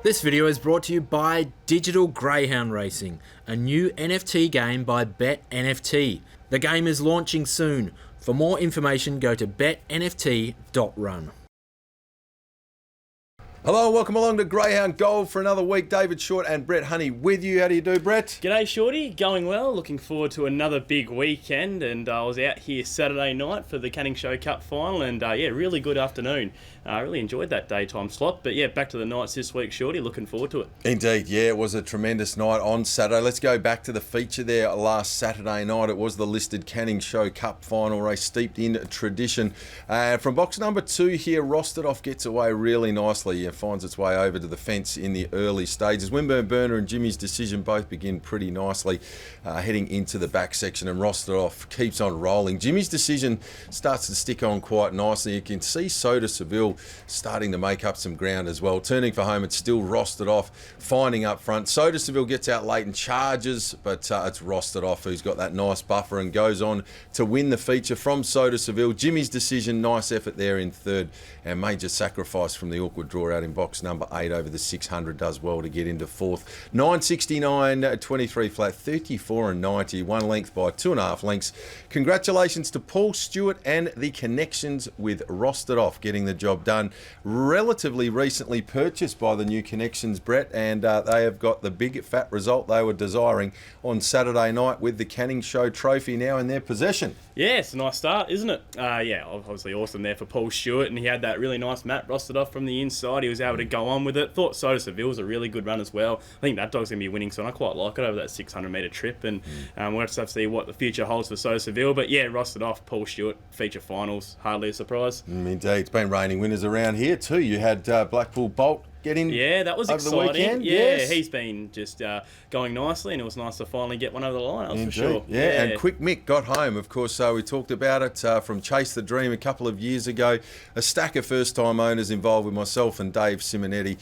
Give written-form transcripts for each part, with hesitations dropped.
This video is brought to you by Digital Greyhound Racing, a new NFT game by BetNFT. The game is launching soon. For more information, go to betnft.run. Hello and welcome along to Greyhound Gold for another week. David Short and Brett Honey with you. How do you do, Brett? G'day, Shorty. Going well. Looking forward to another big weekend. And I was out here Saturday night for the Canning Show Cup final. And really good afternoon. I really enjoyed that daytime slot. But back to the nights this week, Shorty. Looking forward to it. Indeed, it was a tremendous night on Saturday. Let's go back to the feature there last Saturday night. It was the listed Canning Show Cup final race steeped in tradition. From box number 2 here, Rostedov gets away really nicely. Finds its way over to the fence in the early stages. Wimburn Burner and Jimmy's Decision both begin pretty nicely heading into the back section, and Rostedov keeps on rolling. Jimmy's Decision starts to stick on quite nicely. You can see Soda Seville starting to make up some ground as well. Turning for home, it's still Rostedov finding up front. Soda Seville gets out late and charges, but it's Rostedov who's got that nice buffer and goes on to win the feature from Soda Seville. Jimmy's Decision, nice effort there in third, and Major Sacrifice from the awkward draw out in box number 8 over the 600 does well to get into fourth. 969, 23 flat, 34 and 90, one length by 2.5 lengths. Congratulations to Paul Stewart and the connections with Rostedov getting the job done. Relatively recently purchased by the new connections, Brett, and they have got the big fat result they were desiring on Saturday night with the Canning Show trophy now in their possession. Yeah, it's a nice start, isn't it? Obviously awesome there for Paul Stewart, and he had that really nice map Rostedov from the inside. He was able to go on with it. Thought Soda Seville was a really good run as well. I think that dog's going to be winning, so I quite like it over that 600-metre trip, and we'll have to see what the future holds for Soda Seville. But Rostedov, Paul Stewart, feature finals, hardly a surprise. Indeed, it's been reigning winners around here too. You had Blackpool Bolt get in. Yeah, that was over exciting. The weekend. Yes. He's been just going nicely, and it was nice to finally get one over the line, that's for sure. Yeah, and Quick Mick got home, of course. We talked about it from Chase the Dream a couple of years ago. A stack of first-time owners involved with myself and Dave Simonetti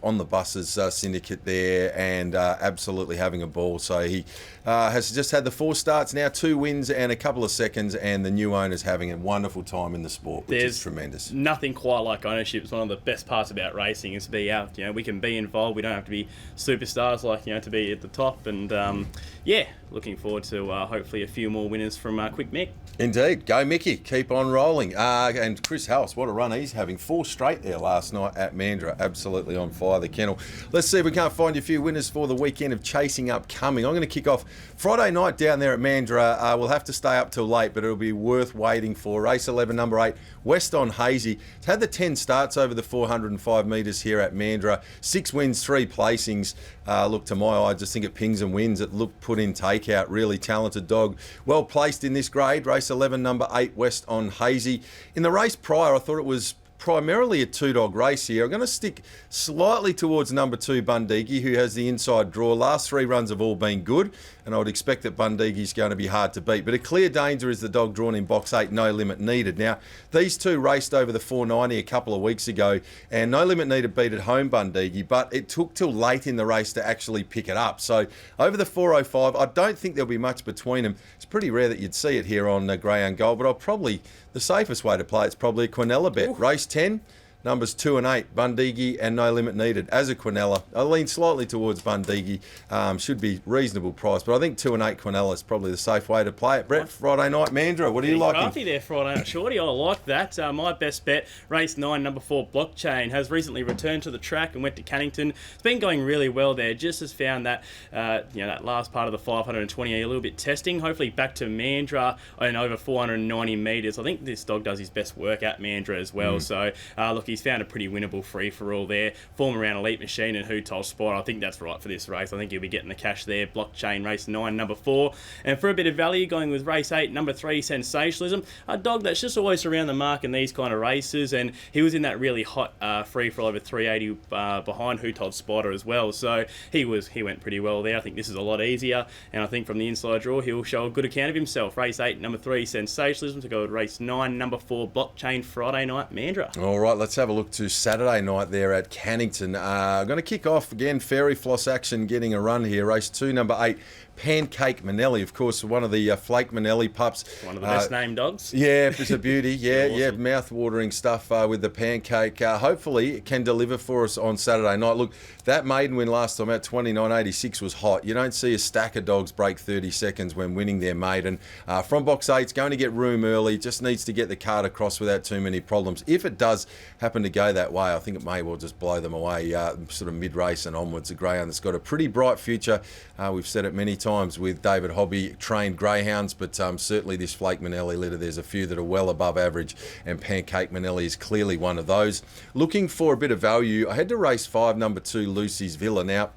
on the buses syndicate there, and absolutely having a ball. So he has just had the 4 starts now, 2 wins and a couple of seconds, and the new owner's having a wonderful time in the sport, which is tremendous. Nothing quite like ownership. It's one of the best parts about racing is to be out. We can be involved. We don't have to be superstars like to be at the top. And looking forward to hopefully a few more winners from Quick Mick. Indeed, go Mickey, keep on rolling. And Chris House, what a run he's having. 4 straight there last night at Mandurah, absolutely on fire, the kennel. Let's see if we can't find you a few winners for the weekend of chasing upcoming. I'm going to kick off Friday night down there at Mandurah. We'll have to stay up till late, but it'll be worth waiting for. Race 11, number 8, West on Hazy. It's had the 10 starts over the 405 metres here at Mandurah. 6 wins, 3 placings. Look, to my eye, I just think it pings and wins. It looked put in takeout. Really talented dog. Well placed in this grade. Race 11, number 8, West on Hazy. In the race prior, I thought it was primarily a 2-dog race here. I'm going to stick slightly towards number 2, Bundigi, who has the inside draw. Last 3 runs have all been good, and I would expect that Bundigi's going to be hard to beat. But a clear danger is the dog drawn in box 8, No Limit Needed. Now, these two raced over the 490 a couple of weeks ago, and No Limit Needed beat at home Bundigi, but it took till late in the race to actually pick it up. So over the 405, I don't think there'll be much between them. It's pretty rare that you'd see it here on Greyhound Gold, but the safest way to play it's probably a Quinella bet. Ooh. Race 10, numbers 2 and 8, Bundigi and No Limit Needed. As a Quinella, I lean slightly towards Bundigi. Should be reasonable price, but I think 2 and 8 Quinella is probably the safe way to play it. Brett, Friday night Mandurah, what are you liking? Crafty there, Friday night Shorty. I like that. My best bet, race 9, number 4, Blockchain, has recently returned to the track and went to Cannington. It's been going really well there. Just has found that that last part of the 520 a little bit testing. Hopefully back to Mandurah and over 490 metres. I think this dog does his best work at Mandurah as well. So look, he's found a pretty winnable free-for-all there. Form around Elite Machine and Who Told Spot. I think that's right for this race. I think he'll be getting the cash there. Blockchain, race 9, number 4. And for a bit of value, going with race 8, number 3, Sensationalism. A dog that's just always around the mark in these kind of races, and he was in that really hot free-for-all over 380 behind Who Told Spotter as well. So he went pretty well there. I think this is a lot easier, and I think from the inside draw, he'll show a good account of himself. Race 8, number 3, Sensationalism, to go with race 9, number 4, Blockchain, Friday night, Mandurah. All right, let's have a look to Saturday night there at Cannington. I'm going to kick off again, Fairy Floss action getting a run here. Race 2, number 8, Pancake Manelli, of course, one of the Flake Manelli pups. One of the best named dogs. Yeah, it's a beauty. Yeah, Awesome. yeah, mouth-watering stuff with the Pancake. Hopefully, it can deliver for us on Saturday night. Look, that maiden win last time out, 29.86, was hot. You don't see a stack of dogs break 30 seconds when winning their maiden. From box 8, it's going to get room early. Just needs to get the card across without too many problems. If it does happen to go that way, I think it may well just blow them away sort of mid-race and onwards. A greyhound that's got a pretty bright future. We've said it many times with David Hobby trained greyhounds, but certainly this Flake Manelli litter, there's a few that are well above average, and Pancake Manelli is clearly one of those. Looking for a bit of value, I had to race 5, number 2, Lucy's Villa. Now,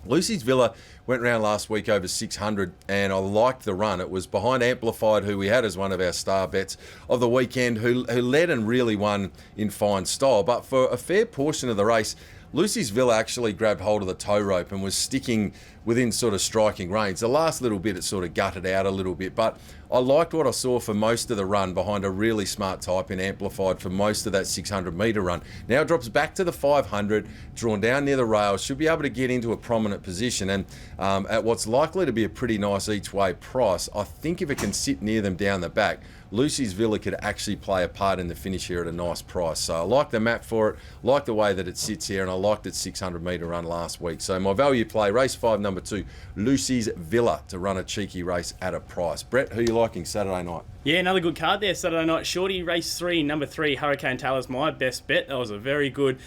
Lucy's Villa went round last week over 600, and I liked the run. It was behind Amplified, who we had as one of our star bets of the weekend, who led and really won in fine style. But for a fair portion of the race, Lucy's Villa actually grabbed hold of the tow rope and was sticking within sort of striking range. The last little bit, it sort of gutted out a little bit, but I liked what I saw for most of the run behind a really smart type in Amplified for most of that 600-metre run. Now it drops back to the 500, drawn down near the rails, should be able to get into a prominent position, and at what's likely to be a pretty nice each-way price, I think if it can sit near them down the back, Lucy's Villa could actually play a part in the finish here at a nice price. So I like the map for it, like the way that it sits here, and I liked its 600-metre run last week. So my value play, race 5, number 2, Lucy's Villa, to run a cheeky race at a price. Brett, who are you liking Saturday night? Yeah, another good card there Saturday night. Shorty, race 3, number 3, Hurricane Taylor's my best bet. That was a very good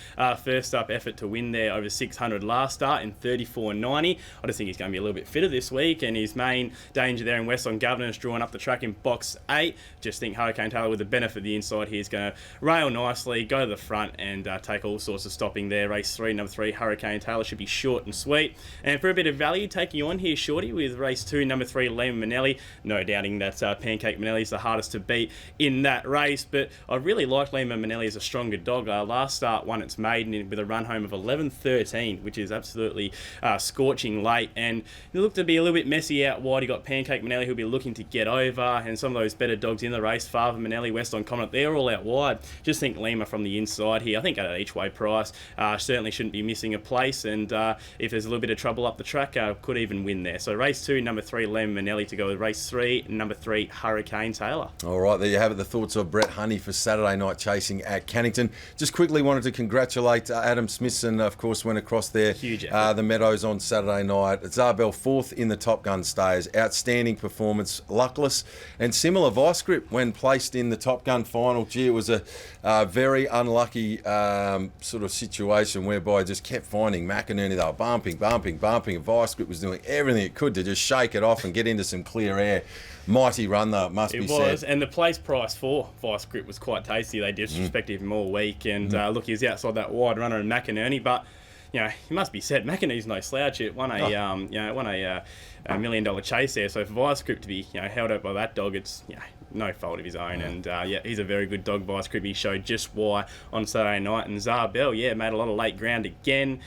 first up effort to win there over 600 last start in 34.90. I just think he's going to be a little bit fitter this week, and his main danger there in Western Governor's drawn up the track in box 8. Just think Hurricane Taylor, with the benefit of the inside here, is going to rail nicely, go to the front, and take all sorts of stopping there. Race 3, number 3, Hurricane Taylor should be short and sweet. And for a bit of value, taking on here, Shorty, with race 2, number 3, Lima Manelli. No doubting that Pancake Manelli is the hardest to beat in that race, but I really like Lima Manelli as a stronger dog. Last start won its maiden with a run home of 11.13, which is absolutely scorching late, and it looked to be a little bit messy out wide. You got Pancake Manelli, who'll be looking to get over, and some of those better dogs in the race, Father Manelli, West on Comet, they're all out wide. Just think Lima from the inside here. I think at an each way price, certainly shouldn't be missing a place, and if there's a little bit of trouble up the track, could even win there. So race 2, number 3, Lima Manelli to go with race 3, number 3, Hurricane Taylor. All right, there you have it, the thoughts of Brett Honey for Saturday night chasing at Cannington. Just quickly wanted to congratulate Adam Smithson, of course, went across there. Huge effort. The Meadows on Saturday night. Zabel 4th in the Top Gun Stays. Outstanding performance, luckless, and similar vice grip when placed in the Top Gun final. Gee, it was a very unlucky sort of situation whereby I just kept finding McInerney. They were bumping. And vice grip was doing everything it could to just shake it off and get into some clear air. Mighty run though, it must be said. It was, and the place price for Vice Grip was quite tasty. They disrespected him all week, and look, he was outside that wide runner in McInerney, but you know, it must be said, McInerney's no slouch. It won a $1 million chase there. So for Vice Grip to be held up by that dog, it's no fault of his own. And he's a very good dog, Vice Grip. He showed just why on Saturday night. And Zabel, made a lot of late ground again,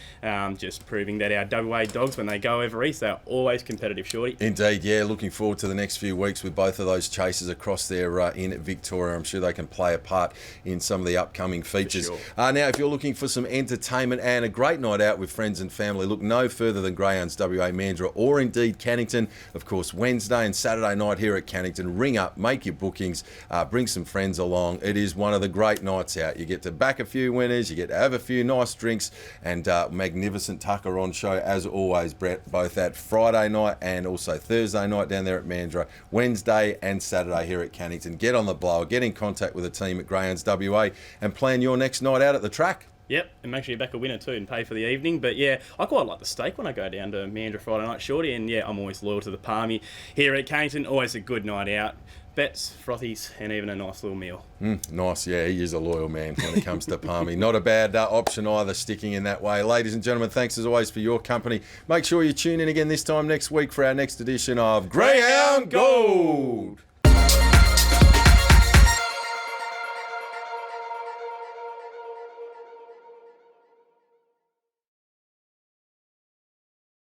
just proving that our WA dogs, when they go over east, they're always competitive, Shorty. Indeed, looking forward to the next few weeks with both of those chases across there in Victoria. I'm sure they can play a part in some of the upcoming features. Sure. Now, if you're looking for some entertainment and a great night out with friends and family, look no further than Greyhounds WA Mandurah, or indeed Cannington. Of course, Wednesday and Saturday night here at Cannington. Ring up, make your bookings, bring some friends along. It is one of the great nights out. You get to back a few winners, you get to have a few nice drinks, and magnificent Tucker on show as always, Brett, both at Friday night and also Thursday night down there at Mandurah, Wednesday and Saturday here at Cannington. Get on the blower, get in contact with the team at Greyhounds WA and plan your next night out at the track. Yep, and make sure you back a winner too and pay for the evening. But I quite like the steak when I go down to Mandurah Friday night, Shorty, and I'm always loyal to the Palmy here at Cannington. Always a good night out. Bets, frothies, and even a nice little meal. Nice, he is a loyal man when it comes to Palmy. Not a bad option either, sticking in that way. Ladies and gentlemen, thanks as always for your company. Make sure you tune in again this time next week for our next edition of Greyhound Gold.